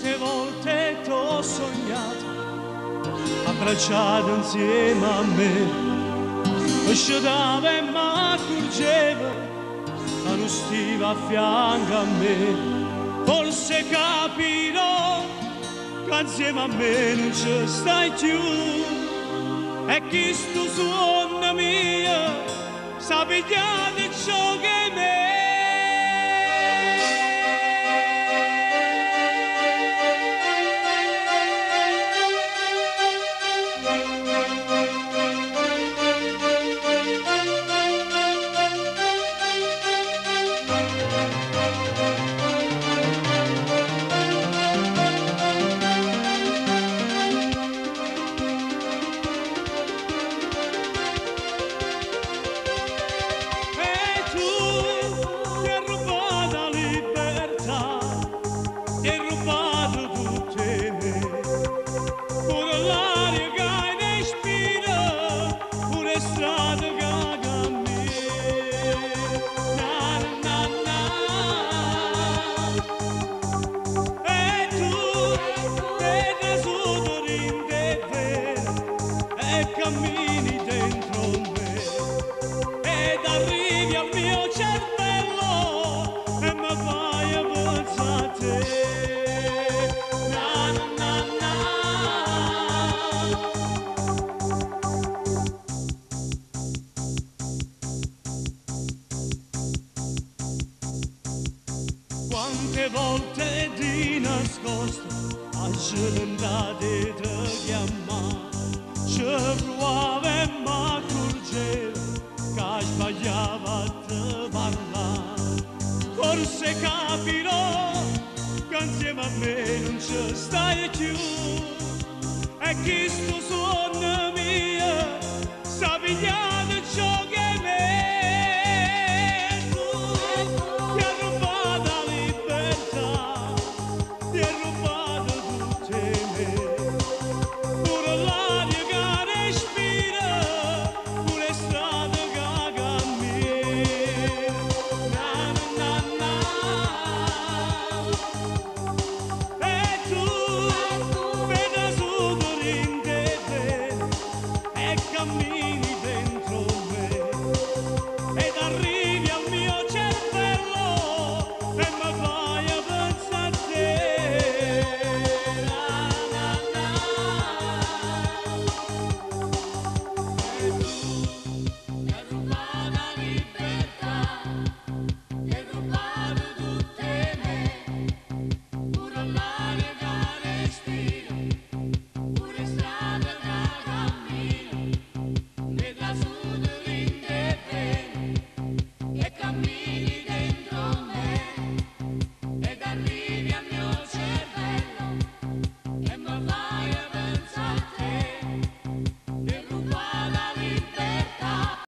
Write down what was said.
Quante volte t'ho sognato, abbracciato insieme a me, e sciatava e m'accorgeva che non stiva a fianco a me. Forse capirò che insieme a me non ci stai più, e che sto suono mio sa pigliare ciò che è me. Cammini dentro me ed arrivi al mio cervello e mi fai avanzare a te. Na, na, na. Quante volte di nascosto a scelendate te chiamare, ci provava e m'accorgeva che sbagliava a te parlare. Forse capirò che insieme a me non ci stai più, e che sto suono mio